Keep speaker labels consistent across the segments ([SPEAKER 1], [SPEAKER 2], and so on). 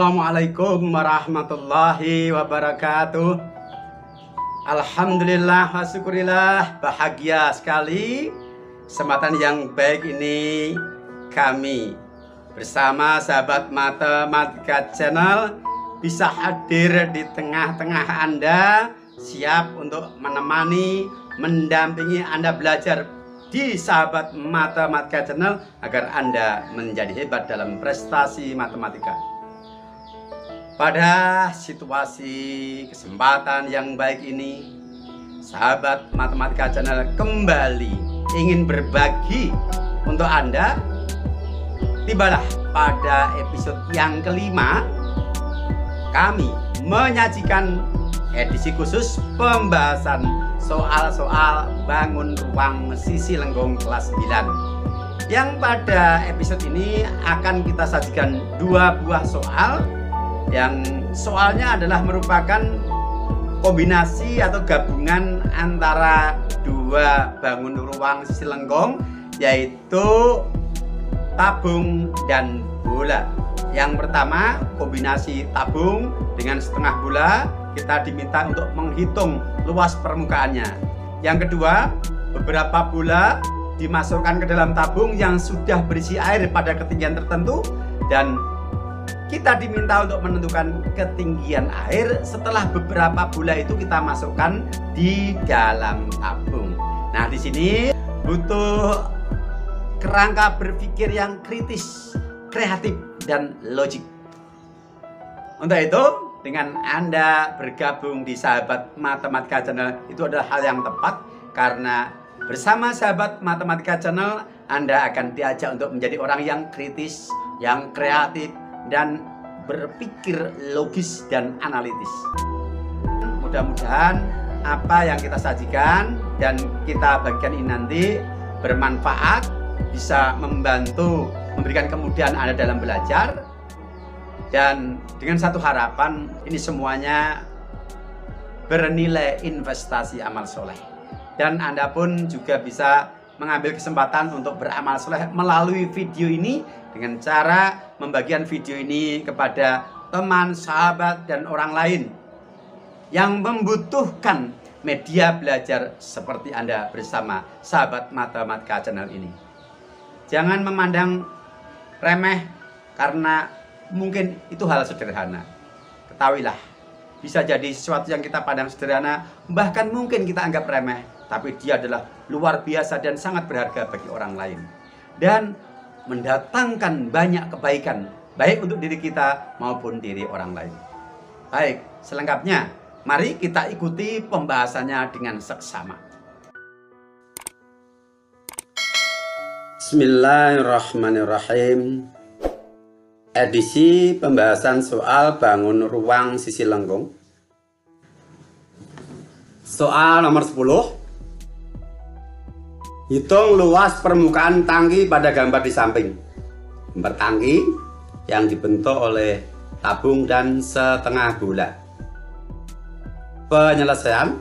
[SPEAKER 1] Assalamualaikum warahmatullahi wabarakatuh. Alhamdulillah wa syukurillah, bahagia sekali kesempatan yang baik ini kami bersama sahabat Matematika Channel bisa hadir di tengah-tengah Anda, siap untuk menemani, mendampingi Anda belajar di sahabat Matematika Channel agar Anda menjadi hebat dalam prestasi matematika. Pada situasi kesempatan yang baik ini, sahabat Matematika Channel kembali ingin berbagi untuk Anda. Tibalah pada episode yang kelima, kami menyajikan edisi khusus pembahasan soal-soal bangun ruang sisi lenggong kelas 9. Yang pada episode ini akan kita sajikan dua buah soal, yang soalnya adalah merupakan kombinasi atau gabungan antara dua bangun ruang sisi lenggong, yaitu tabung dan bola. Yang pertama, kombinasi tabung dengan setengah bola, kita diminta untuk menghitung luas permukaannya. Yang kedua, beberapa bola dimasukkan ke dalam tabung yang sudah berisi air pada ketinggian tertentu, dan kita diminta untuk menentukan ketinggian air setelah beberapa bola itu kita masukkan di dalam tabung. Nah, di sini butuh kerangka berpikir yang kritis, kreatif, dan logik. Untuk itu, dengan Anda bergabung di sahabat Matematika Channel itu adalah hal yang tepat, karena bersama sahabat Matematika Channel Anda akan diajak untuk menjadi orang yang kritis, yang kreatif, dan berpikir logis dan analitis. Mudah-mudahan apa yang kita sajikan dan kita bagikan ini nanti bermanfaat, bisa membantu, memberikan kemudahan Anda dalam belajar. Dan dengan satu harapan, ini semuanya bernilai investasi amal soleh. Dan Anda pun juga bisa mengambil kesempatan untuk beramal soleh melalui video ini dengan cara membagikan video ini kepada teman, sahabat, dan orang lain yang membutuhkan media belajar seperti Anda bersama sahabat Matematika Channel ini. Jangan memandang remeh karena mungkin itu hal sederhana. Ketahuilah, bisa jadi sesuatu yang kita pandang sederhana, bahkan mungkin kita anggap remeh, tapi dia adalah luar biasa dan sangat berharga bagi orang lain, dan mendatangkan banyak kebaikan, baik untuk diri kita maupun diri orang lain. Baik, selengkapnya mari kita ikuti pembahasannya dengan seksama. Bismillahirrahmanirrahim. Edisi pembahasan soal bangun ruang sisi lenggong. Soal nomor 10. Hitung luas permukaan tangki pada gambar di samping. Gambar tangki yang dibentuk oleh tabung dan setengah bola. Penyelesaian: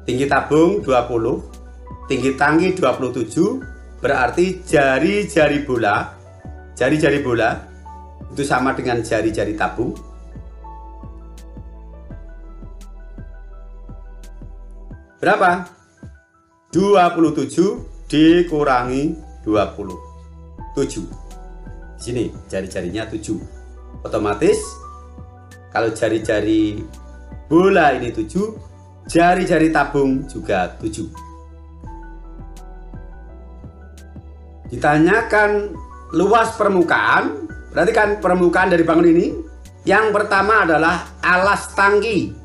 [SPEAKER 1] tinggi tabung 20, tinggi tangki 27, berarti jari-jari bola itu sama dengan jari-jari tabung. Berapa? 27 dikurangi 27. Di sini jari-jarinya 7. Otomatis kalau jari-jari bola ini 7, jari-jari tabung juga 7. Ditanyakan luas permukaan, berarti kan permukaan dari bangun ini. Yang pertama adalah alas tangki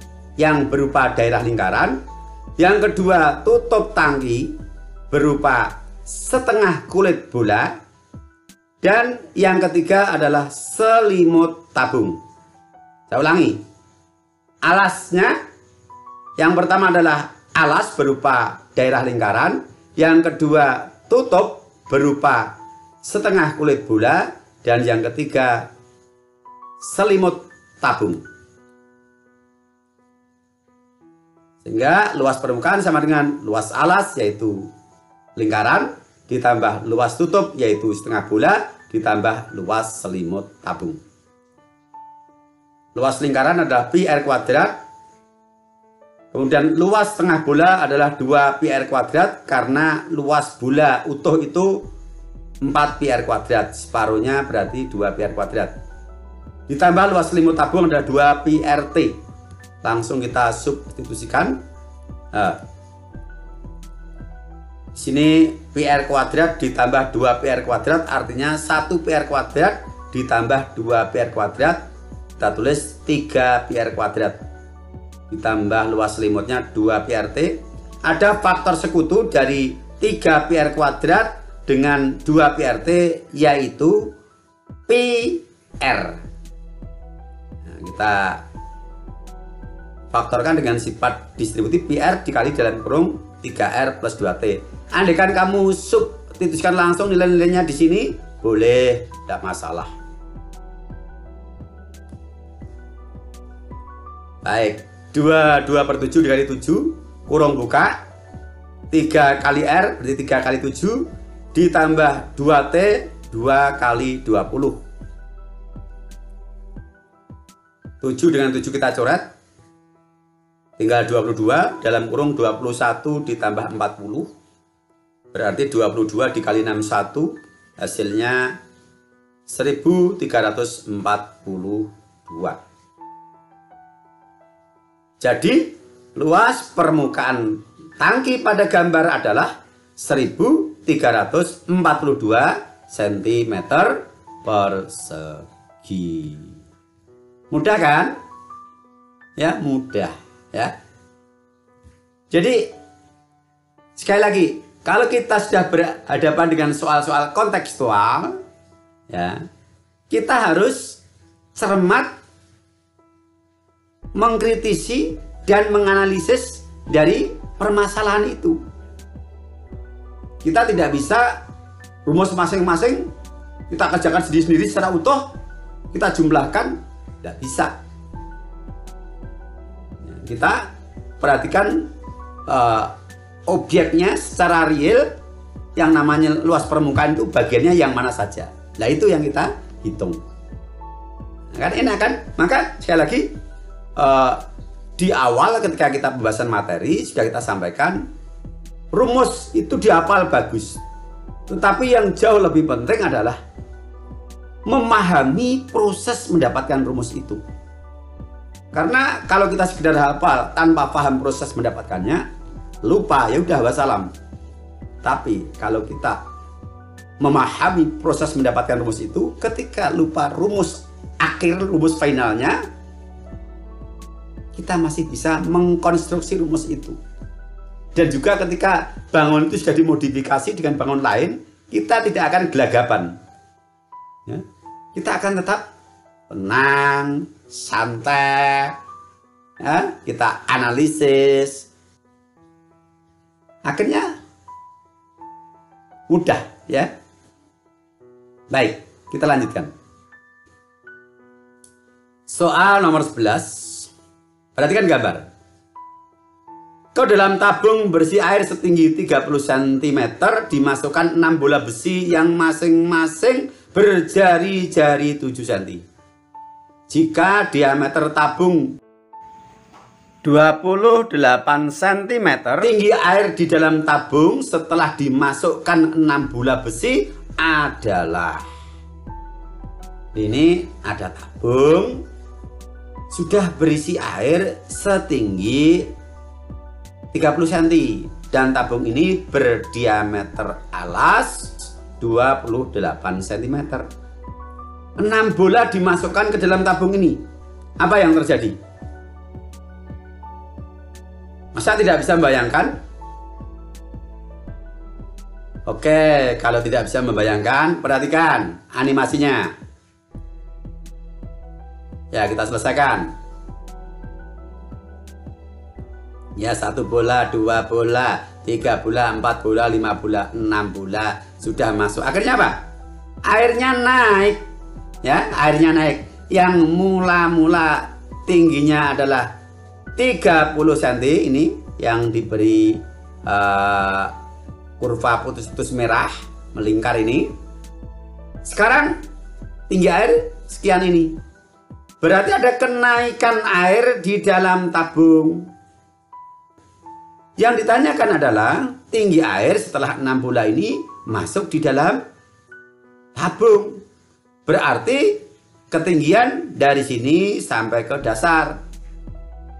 [SPEAKER 1] yang berupa daerah lingkaran. Yang kedua, tutup tangki berupa setengah kulit bola. Dan yang ketiga adalah selimut tabung. Saya ulangi. Alasnya, yang pertama adalah alas berupa daerah lingkaran. Yang kedua, tutup berupa setengah kulit bola. Dan yang ketiga, selimut tabung. Sehingga luas permukaan sama dengan luas alas, yaitu lingkaran, ditambah luas tutup, yaitu setengah bola, ditambah luas selimut tabung. Luas lingkaran adalah pi r kuadrat. Kemudian luas tengah bola adalah 2 pi r kuadrat karena luas bola utuh itu 4 pi r kuadrat. Separuhnya berarti 2 pi r kuadrat. Ditambah luas selimut tabung adalah 2 pi r t. Langsung kita substitusikan. Sini pi r kuadrat ditambah 2 pi r kuadrat artinya 1 pi r kuadrat ditambah 2 pi r kuadrat. Kita tulis 3 pi r kuadrat. Ditambah luas selimutnya 2 pi r t. Ada faktor sekutu dari 3 pi r kuadrat dengan 2 pi r t yaitu pi r. Nah, kita faktorkan dengan sifat distributif pi r dikali dalam kurung 3r plus 2t. Andaikan kamu substitusikan langsung nilai-nilainya di sini, boleh, tidak masalah. Baik, 2/7 dikali 7, kurung buka, 3 kali R, berarti 3 kali 7, ditambah 2T, 2 kali 20. 7 dengan 7 kita coret, tinggal 22, dalam kurung 21 ditambah 40. Berarti 22 dikali 61 hasilnya 1342. Jadi luas permukaan tangki pada gambar adalah 1342 cm persegi. Mudah kan? Ya, mudah ya. Jadi sekali lagi, kalau kita sudah berhadapan dengan soal-soal kontekstual, ya, kita harus cermat mengkritisi dan menganalisis dari permasalahan itu. Kita tidak bisa rumus masing-masing kita kerjakan sendiri-sendiri secara utuh, kita jumlahkan, tidak bisa. Kita perhatikan objeknya secara real, yang namanya luas permukaan itu bagiannya yang mana saja. Nah, itu yang kita hitung. Kan enak kan? Maka sekali lagi di awal ketika kita pembahasan materi sudah kita sampaikan rumus itu dihafal bagus. Tetapi yang jauh lebih penting adalah memahami proses mendapatkan rumus itu. Karena kalau kita sekedar hafal tanpa paham proses mendapatkannya, lupa, ya udah wassalam. Tapi kalau kita memahami proses mendapatkan rumus itu, ketika lupa rumus akhir, rumus finalnya, kita masih bisa mengkonstruksi rumus itu. Dan juga ketika bangun itu sudah dimodifikasi dengan bangun lain, kita tidak akan gelagapan ya. Kita akan tetap tenang, santai ya. Kita analisis, akhirnya mudah ya. Baik, kita lanjutkan. Soal nomor 11. Perhatikan gambar. Ke dalam tabung berisi air setinggi 30 cm dimasukkan 6 bola besi yang masing-masing berjari-jari 7 cm. Jika diameter tabung 28 cm, tinggi air di dalam tabung setelah dimasukkan 6 bola besi adalah, ini ada tabung sudah berisi air setinggi 30 cm dan tabung ini berdiameter alas 28 cm. 6 bola dimasukkan ke dalam tabung ini. Apa yang terjadi? Masa tidak bisa membayangkan? Oke, kalau tidak bisa membayangkan, perhatikan animasinya. Ya, kita selesaikan. Ya, 1 bola, 2 bola, 3 bola, 4 bola, 5 bola, 6 bola sudah masuk. Akhirnya apa? Airnya naik. Ya, airnya naik. Yang mula-mula tingginya adalah 30 cm, ini yang diberi kurva putus-putus merah melingkar ini. Sekarang tinggi air sekian ini. Berarti ada kenaikan air di dalam tabung. Yang ditanyakan adalah tinggi air setelah 6 bola ini masuk di dalam tabung. Berarti ketinggian dari sini sampai ke dasar.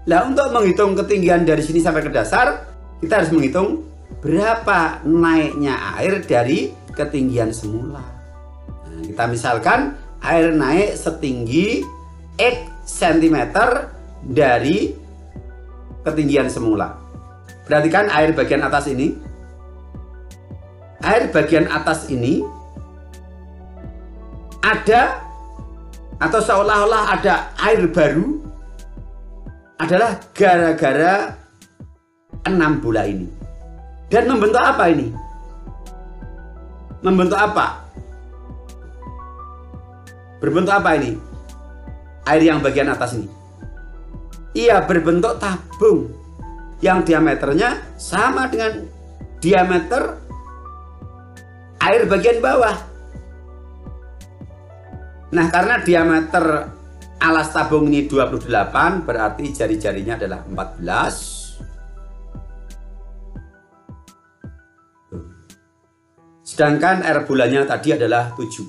[SPEAKER 1] Nah, untuk menghitung ketinggian dari sini sampai ke dasar, kita harus menghitung berapa naiknya air dari ketinggian semula. Nah, kita misalkan air naik setinggi X cm dari ketinggian semula. Perhatikan air bagian atas ini. Air bagian atas ini ada atau seolah-olah ada air baru adalah gara-gara 6 bola ini. Dan membentuk apa ini? Membentuk apa? Berbentuk apa ini? Air yang bagian atas ini. Iya, berbentuk tabung yang diameternya sama dengan diameter air bagian bawah. Nah, karena diameter alas tabung ini 28, berarti jari-jarinya adalah 14. Sedangkan air bulannya tadi adalah 7.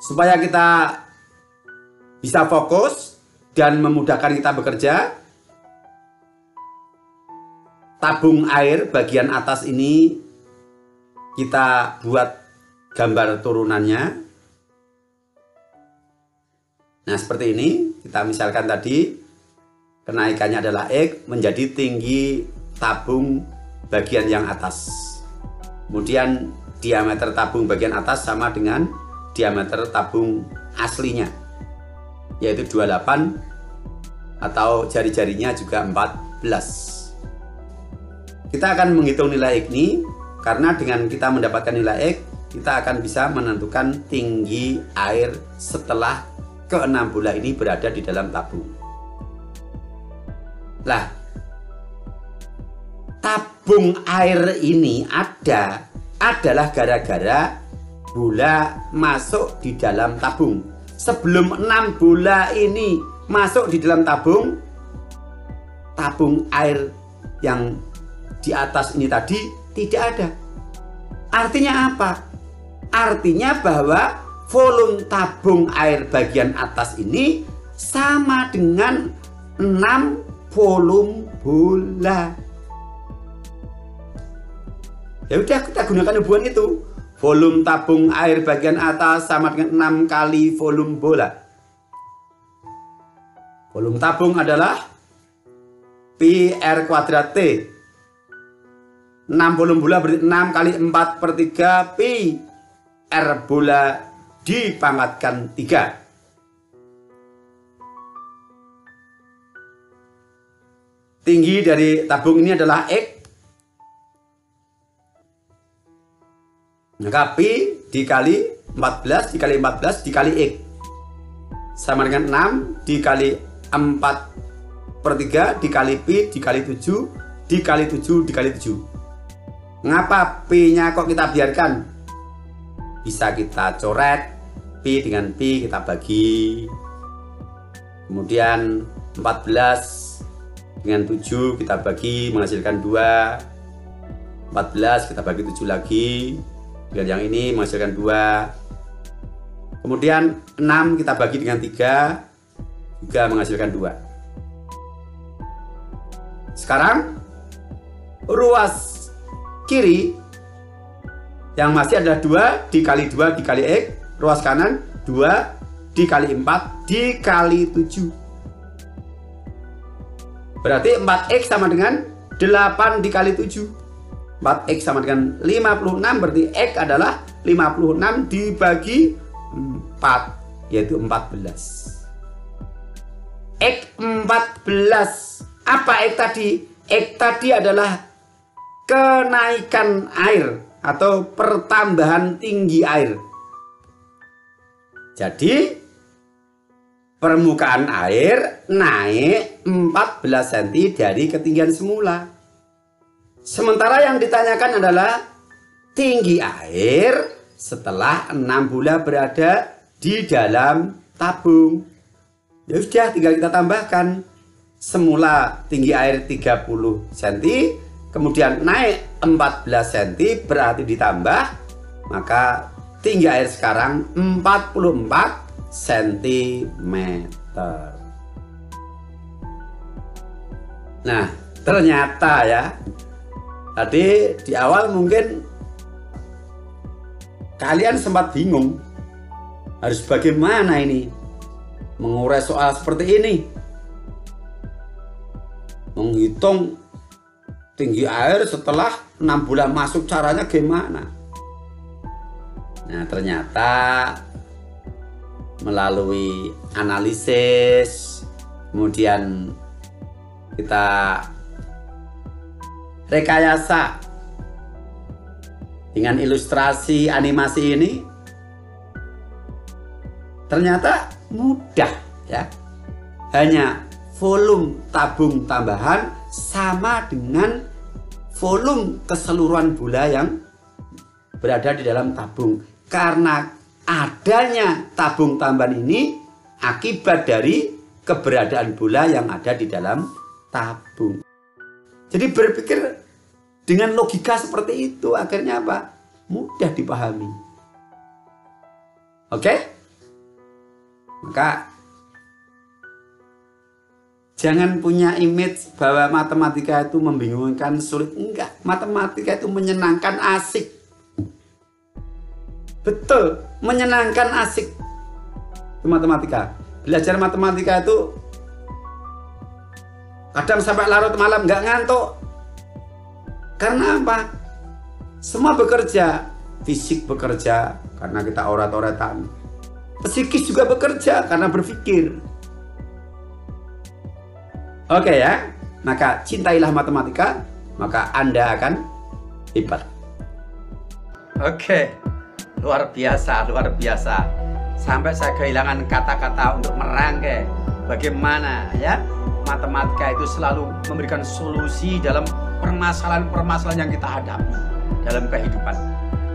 [SPEAKER 1] Supaya kita bisa fokus dan memudahkan kita bekerja, tabung air bagian atas ini kita buat gambar turunannya. Nah, seperti ini. Kita misalkan tadi kenaikannya adalah X menjadi tinggi tabung bagian yang atas. Kemudian diameter tabung bagian atas sama dengan diameter tabung aslinya, yaitu 28, atau jari-jarinya juga 14. Kita akan menghitung nilai X ini, karena dengan kita mendapatkan nilai X, kita akan bisa menentukan tinggi air setelah ke-6 bola ini berada di dalam tabung. Lah, tabung air ini adalah gara-gara bola masuk di dalam tabung. Sebelum 6 bola ini masuk di dalam tabung, tabung air yang di atas ini tadi tidak ada. Artinya apa? Artinya bahwa volume tabung air bagian atas ini sama dengan 6 volume bola. Ya udah, kita gunakan hubungan itu. Volume tabung air bagian atas sama dengan 6 kali volume bola. Volume tabung adalah Pi R kuadrat T. 6 volume bola berarti 6 kali 4/3 Pi R bola dipangkatkan 3. Tinggi dari tabung ini adalah X. Maka Pi dikali 14 dikali 14 dikali X sama dengan 6 dikali 4/3 dikali Pi dikali 7 dikali 7 dikali 7. Ngapa Pi-nya kok kita biarkan? Bisa kita coret. Pi dengan Pi kita bagi. Kemudian 14 dengan 7 kita bagi menghasilkan 2. 14 kita bagi 7 lagi. Dan yang ini menghasilkan 2. Kemudian 6 kita bagi dengan 3 juga menghasilkan 2. Sekarang ruas kiri yang masih adalah 2 dikali 2 dikali X. Ruas kanan 2 dikali 4 dikali 7. Berarti 4X sama dengan 8 dikali 7. 4X sama dengan 56, berarti X adalah 56 dibagi 4, yaitu 14. X 14. Apa X tadi? X tadi adalah kenaikan air atau pertambahan tinggi air. Jadi permukaan air naik 14 cm dari ketinggian semula. Sementara yang ditanyakan adalah tinggi air setelah 6 bulan berada di dalam tabung. Ya sudah, tinggal kita tambahkan. Semula tinggi air 30 cm, kemudian naik 14 cm, berarti ditambah, maka tinggi air sekarang 44 cm. Nah, ternyata ya, tadi di awal mungkin kalian sempat bingung harus bagaimana ini mengurai soal seperti ini, menghitung tinggi air setelah 6 bulan masuk, caranya gimana. Nah, ternyata melalui analisis, kemudian kita rekayasa dengan ilustrasi animasi ini, ternyata mudah ya. Hanya volume tabung tambahan sama dengan volume keseluruhan bola yang berada di dalam tabung. Karena adanya tabung tambahan ini akibat dari keberadaan bola yang ada di dalam tabung. Jadi berpikir dengan logika seperti itu, akhirnya apa? Mudah dipahami. Oke? Maka jangan punya image bahwa matematika itu membingungkan, sulit. Enggak, matematika itu menyenangkan, asik. Betul, menyenangkan, asik. Itu matematika. Belajar matematika itu kadang sampai larut malam nggak ngantuk. Karena apa? Semua bekerja. Fisik bekerja karena kita orat-oratan. Psikis juga bekerja karena berpikir. Oke ya, maka cintailah matematika, maka Anda akan hebat. Oke, luar biasa, luar biasa. Sampai saya kehilangan kata-kata untuk merangkai bagaimana ya matematika itu selalu memberikan solusi dalam permasalahan-permasalahan yang kita hadapi dalam kehidupan.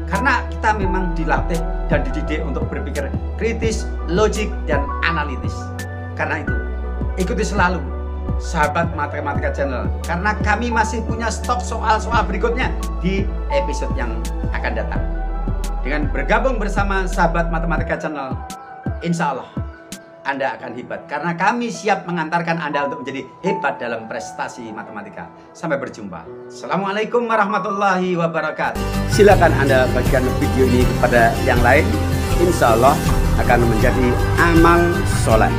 [SPEAKER 1] Karena kita memang dilatih dan dididik untuk berpikir kritis, logik, dan analitis. Karena itu, ikuti selalu Sahabat Matematika Channel, karena kami masih punya stok soal-soal berikutnya di episode yang akan datang. Dengan bergabung bersama Sahabat Matematika Channel, insya Allah Anda akan hebat, karena kami siap mengantarkan Anda untuk menjadi hebat dalam prestasi matematika. Sampai berjumpa. Assalamualaikum warahmatullahi wabarakatuh. Silakan Anda bagikan video ini kepada yang lain. Insya Allah akan menjadi amal soleh.